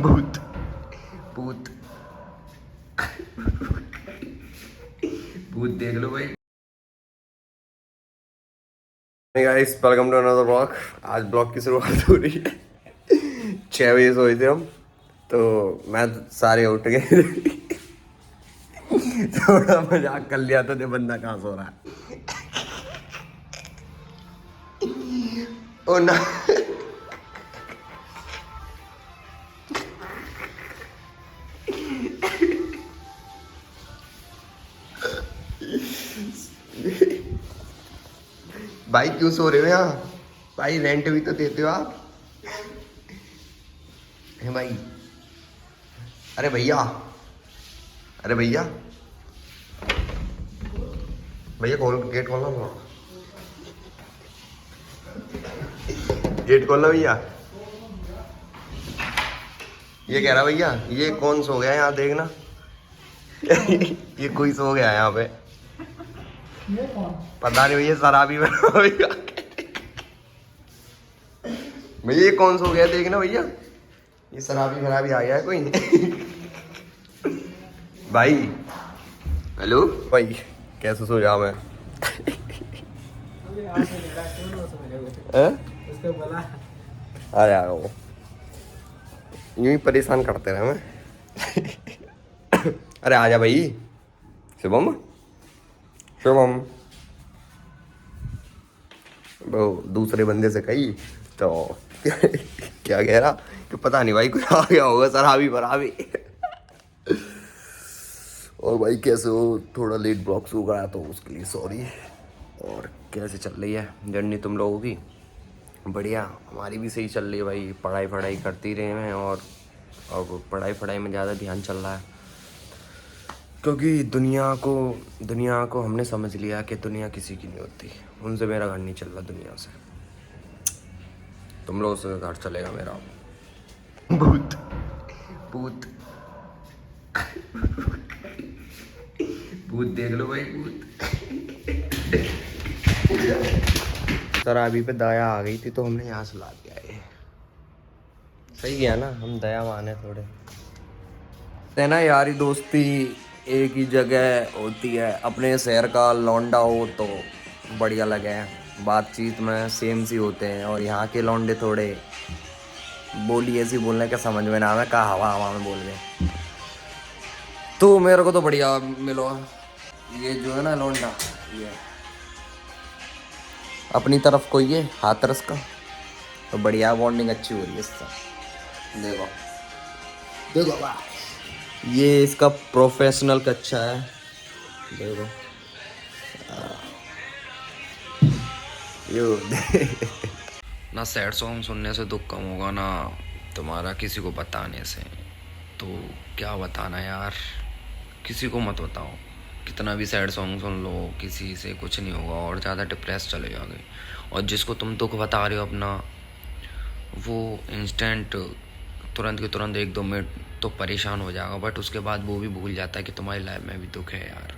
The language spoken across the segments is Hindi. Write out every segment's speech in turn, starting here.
भूत भूत भूत देख लो भाई। Guys welcome to another blog. आज ब्लॉग की शुरुआत हो रही है। 6 बजे सोए थे हम, तो मैं सारे उठ गए। थोड़ा मजाक कर लिया तो बंदा कहाँ सो रहा है। ओ ना, भाई क्यों सो रहे हो यहाँ? भाई रेंट भी तो देते हो आप। है भाई, अरे भैया, अरे भैया, भैया खोल, गेट खोलना ना, गेट खोलना भैया। ये कह रहा भैया, ये कौन सो गया यहाँ देखना। ये कोई सो गया यहाँ पे, पता नहीं भैया, शराबी बना भैया। भैया ये कौन सो गया देखना भैया, ये शराबी खराबी आ गया है कोई। भाई हेलो भाई, कैसे सो जा मैं? अरे यार वो यूं ही परेशान करते रहे हमें। अरे आजा भाई, शुभम शुभम। वो दूसरे बंदे से कही तो क्या कह रहा कि पता नहीं भाई कुछ आ गया होगा शराबी बराबी। और भाई कैसे हो, थोड़ा लेट ब्लॉग शुरू करा तो उसके लिए सॉरी। और कैसे चल रही है जर्नी तुम लोगों की? बढ़िया, हमारी भी सही चल रही है भाई। पढ़ाई करती रहे हैं और पढ़ाई में ज़्यादा ध्यान चल रहा है, क्योंकि दुनिया को हमने समझ लिया कि दुनिया किसी की नहीं होती। उनसे मेरा घर नहीं चल रहा, दुनिया से। तुम लोगों से घर चलेगा मेरा। भूत भूत भूत देख लो भाई, भूत। शराबी पे दया आ गई थी तो हमने यहाँ से ला दिया है। सही गया ना, हम दया माने थोड़े। है ना, यारी दोस्ती एक ही जगह होती है। अपने शहर का लौंडा हो तो बढ़िया लगे, बातचीत में सेम सी होते हैं। और यहाँ के लौंडे थोड़े बोली ऐसी बोलने का समझ में ना आवे, का हवा हवा में बोल गए। तो मेरे को तो बढ़िया मिलो। ये जो है ना लौंडा, ये अपनी तरफ को ये हाथरस का, तो बढ़िया बॉन्डिंग अच्छी हो रही है इससे। देखो देखो भाई, ये इसका प्रोफेशनल कच्चा है। देखो यो। ना सैड सॉन्ग सुनने से दुख कम होगा, ना तुम्हारा किसी को बताने से। तो क्या बताना यार, किसी को मत बताओ। कितना भी सैड सॉन्ग सुन लो, किसी से कुछ नहीं होगा और ज़्यादा डिप्रेस चले जाओगे। और जिसको तुम दुख बता रहे हो अपना, वो इंस्टेंट तुरंत के तुरंत 1-2 मिनट तो परेशान हो जाएगा, बट उसके बाद वो भी भूल जाता है कि तुम्हारी लाइफ में भी दुख है यार।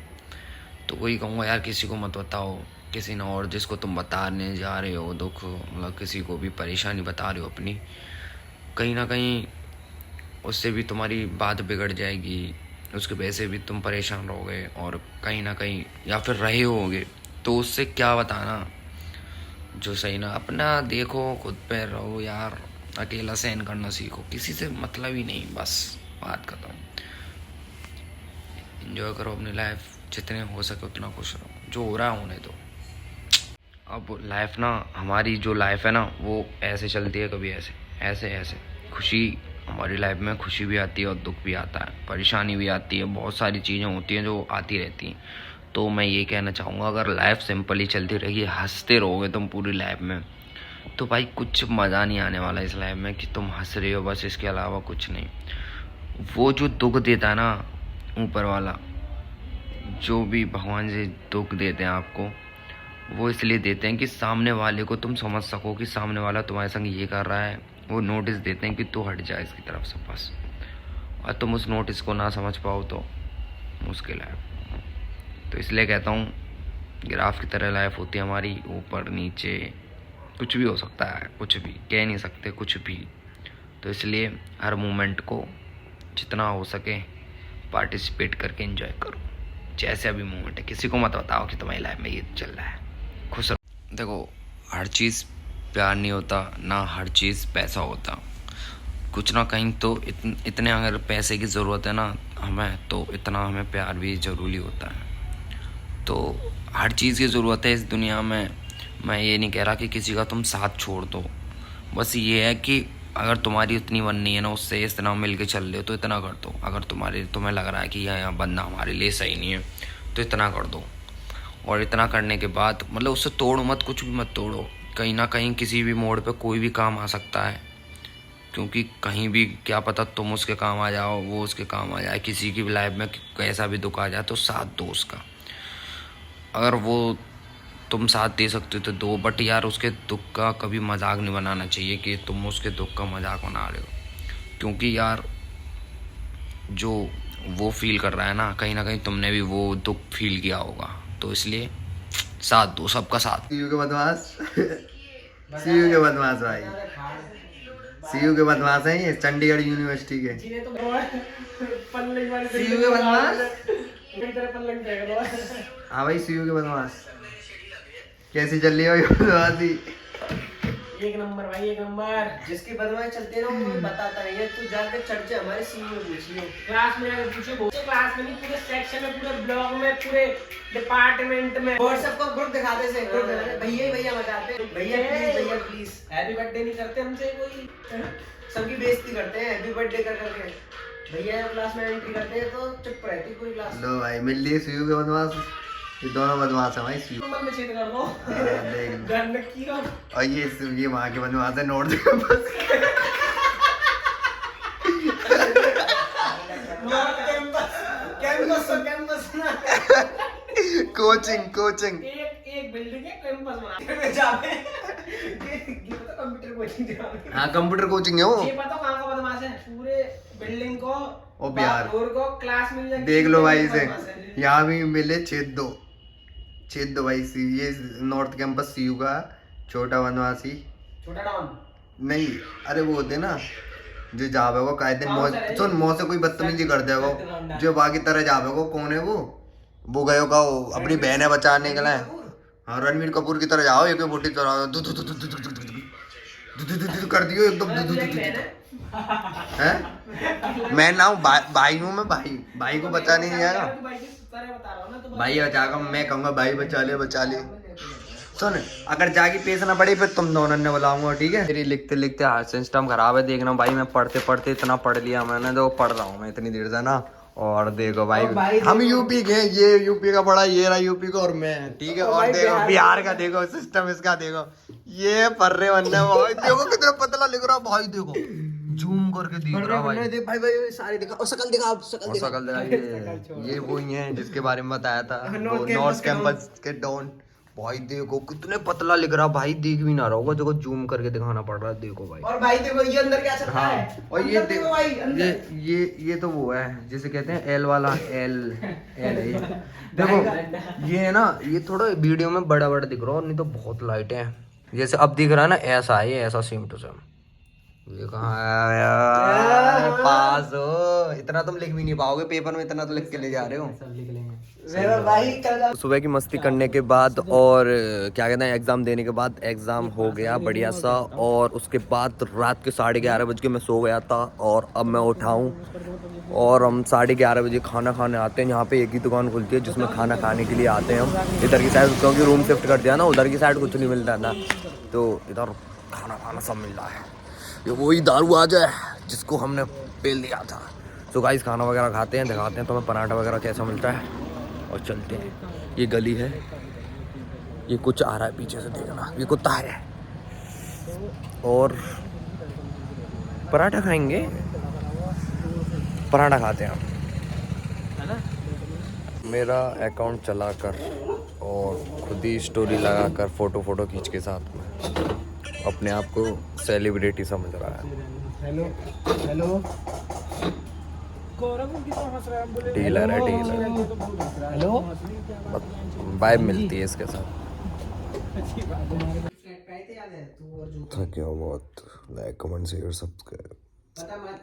तो वही कहूँगा यार, किसी को मत बताओ, किसी ना। और जिसको तुम बताने जा रहे हो दुख, मतलब किसी को भी परेशानी बता रहे हो अपनी, कहीं ना कहीं उससे भी तुम्हारी बात बिगड़ जाएगी, उसके वजह से भी तुम परेशान रहोगे और कहीं ना कहीं या फिर रहे होगे। तो उससे क्या बताना जो सही ना। अपना देखो, खुद पे रहो यार, अकेला सहन करना सीखो, किसी से मतलब ही नहीं, बस बात खत्म। एंजॉय करो अपनी लाइफ, जितने हो सके उतना खुश रहो, जो हो रहा है होने दो। अब लाइफ ना, हमारी जो लाइफ है ना, वो ऐसे चलती है, कभी ऐसे ऐसे ऐसे। खुशी, हमारी लाइफ में खुशी भी आती है और दुख भी आता है, परेशानी भी आती है, बहुत सारी चीज़ें होती हैं जो आती रहती हैं। तो मैं ये कहना चाहूँगा, अगर लाइफ सिंपली चलती रहेगी, हंसते रहोगे तुम पूरी लाइफ में, तो भाई कुछ मज़ा नहीं आने वाला इस लाइफ में कि तुम हंस रहे हो बस, इसके अलावा कुछ नहीं। वो जो दुख देता है ना ऊपर वाला, जो भी भगवान जी दुख देते हैं आपको, वो इसलिए देते हैं कि सामने वाले को तुम समझ सको कि सामने वाला तुम्हारे संग ये कर रहा है। वो नोटिस देते हैं कि तू हट जा इसकी तरफ से बस, और तुम उस नोटिस को ना समझ पाओ तो मुश्किल है। तो इसलिए कहता हूँ, ग्राफ की तरह लाइफ होती है हमारी, ऊपर नीचे कुछ भी हो सकता है, कुछ भी कह नहीं सकते, कुछ भी। तो इसलिए हर मोमेंट को जितना हो सके पार्टिसिपेट करके एंजॉय करो। जैसे अभी मोमेंट है, किसी को मत बताओ कि तुम्हारी लाइफ में ये चल रहा है, खुश रहो। देखो, हर चीज़ प्यार नहीं होता, ना हर चीज़ पैसा होता। कुछ ना कहीं तो इतने अगर पैसे की ज़रूरत है ना हमें, तो इतना हमें प्यार भी ज़रूरी होता है। तो हर चीज़ की ज़रूरत है इस दुनिया में। मैं ये नहीं कह रहा कि किसी का तुम साथ छोड़ दो, बस ये है कि अगर तुम्हारी उतनी बननी है ना उससे, इतना मिल के चल रहे हो तो इतना कर दो। अगर तुम्हें लग रहा है कि यह बंदा हमारे लिए सही नहीं है तो इतना कर दो। और इतना करने के बाद मतलब उससे तोड़ो मत, कुछ भी मत तोड़ो। कहीं ना कहीं किसी भी मोड़ पे कोई भी काम आ सकता है, क्योंकि कहीं भी क्या पता तुम उसके काम आ जाओ, वो उसके काम आ जाए। किसी की भी लाइफ में कैसा भी दुख आ जाए तो साथ दो उसका। अगर वो तुम साथ दे सकते हो तो दो, बट यार उसके दुख का कभी मजाक नहीं बनाना चाहिए कि तुम उसके दुख का मजाक बना रहे हो। क्योंकि यार जो वो फील कर रहा है ना कहीं तुमने भी वो दुख फील किया होगा। तो इसलिए साथ दो, सबका साथ। सीयू के बदमाश सीयू के बदमाश भाई, सीयू के बदमाश हैं ये, चंडीगढ़ यूनिवर्सिटी के सीयू के बदमाश। हाँ भाई, सीयू के बदमाश। कैसी चल रही है भाई बदमाशी? एक नंबर भाई, एक नंबर। जिसकी बदमाश चलते ना वो बताता नहीं है। तू जाके चर्चा हमारे सीईओ में पूछिए, क्लास में जाकर पूछिए, बहुत क्लास में नहीं, पूरे सेक्शन में, पूरे ब्लॉक में, पूरे डिपार्टमेंट में। व्हाट्सएप को ग्रुप दिखाते से ग्रुप दिखाते, भैया भैया मचाते, भैया प्लीज भैया प्लीज। हैप्पी बर्थडे नहीं करते हमसे कोई, सबकी बेइज्जती करते हैं हैप्पी बर्थडे कर करके। भैया क्लास में एंट्री करते हैं तो चुप रहती कोई क्लास। लो भाई, मिल लिए सीयू के बदमाश। ये दोनों बदमाश है भाई, सीयू। मन में छेद कर दो। देख लो। घर में की हो। और ये वहाँ के बदमाश है, नोट दे बस। कैंपस कोचिंग एक बिल्डिंग है, कैंपस बना जावे। ये पता कंप्यूटर कोचिंग जावे। हाँ, कंप्यूटर कोचिंग है वो। ये पता कहाँ का बदमाश है, पूरे बिल्डिंग को ओ प्यार फ्लोर को क्लास मिल जाए। देख लो भाई इसे, यहाँ भी मिले छेद दो भाई। ये नॉर्थ कैंपस सीयू का छोटा बदमाशी। छोटा डॉन नहीं, अरे वो होते ना जो जावे को कायदे सुन मौत से कोई बदतमीजी कर देगा, जो बाकी तरह जावे को। कौन है वो गयो का अपनी बहनें बचाने के लिए। हाँ, रणवीर कपूर की तरह जाओ, एक बोटी चलाओ, कर दियो एकदम। हैं? मैं ना हूँ भाई हूँ, मैं भाई को बचाने नहीं आएगा। भाई बचाएगा, मैं कहूँगा भाई बचा ले। सुन, अगर जाके पेश ना पड़े फिर तुम दोनों ने बुलाऊंगा, ठीक है? मेरी लिखते लिखते हाथ सिस्टम खराब है, देखना भाई। मैं पढ़ते पढ़ते इतना पढ़ लिया मैंने, तो पढ़ रहा हूँ मैं इतनी देर से ना। और देखो भाई हम यूपी के, ये यूपी का पढ़ा, ये रहा यूपी का और मैं, ठीक है? और देखो बिहार का, देखो सिस्टम इसका, देखो ये पढ़ रहे बंदे भाई। देखो कितना पतला लिख रहा भाई, देखो जूम करके दिख रहा भाई। देख भाई सारे दिखा, और शकल दिखा, शकल दिखा। ये वो ही है जिसके बारे में बताया था, नॉर्थ कैंपस के डॉन। भाई देखो कितने पतला लिख रहा भाई, दिख भी ना रहा होगा, देखो जूम करके दिखाना पड़ रहा है। देखो भाई, और भाई देखो ये अंदर क्या चल रहा है। हाँ, और ये देखो भाई ये तो वो है जिसे कहते हैं एल वाला, एल देखो ये है ना, ये थोड़ा वीडियो में बड़ा बड़ा दिख रहा है, नहीं तो बहुत लाइट है। जैसे अब दिख रहा है ना, ऐसा है, ये ऐसा सेम टू सेम। ये कहाँ है? पास हो। इतना तुम लिख भी नहीं पाओगे पेपर में, इतना तो लिख के ले जा रहे हो। सुबह की मस्ती करने के बाद और क्या कहते हैं, एग्ज़ाम देने के बाद एग्ज़ाम हो गया बढ़िया सा। और उसके बाद रात के 11:30 बजे मैं सो गया था, और अब मैं उठाऊँ और हम 11:30 बजे खाना खाने आते हैं। यहाँ पे एक ही दुकान खुलती है जिसमें खाना खाने के लिए आते हैं हम इधर की साइड, क्योंकि रूम शिफ्ट कर दिया ना, उधर की साइड कुछ नहीं मिलता था, तो इधर खाना सब मिल रहा है। ये वही दारू आ जाए जिसको हमने पेल दिया था। तो गाइस खाना वगैरह खाते हैं, दिखाते हैं तुम्हें पराठा वगैरह कैसा मिलता है, और चलते हैं। ये गली है, ये कुछ आ रहा है पीछे से, देखना ये कुत्ता है। और पराठा खाएंगे, पराठा खाते हैं हम, है ना? मेरा अकाउंट चलाकर और खुद ही स्टोरी लगाकर फोटो खींच के साथ में अपने आप को सेलिब्रिटी समझ रहा है। हेलो डीलर है, डीलर। हेलो वाइब मिलती है इसके साथ। थक गया बहुत। Like comment share subscribe. पता मत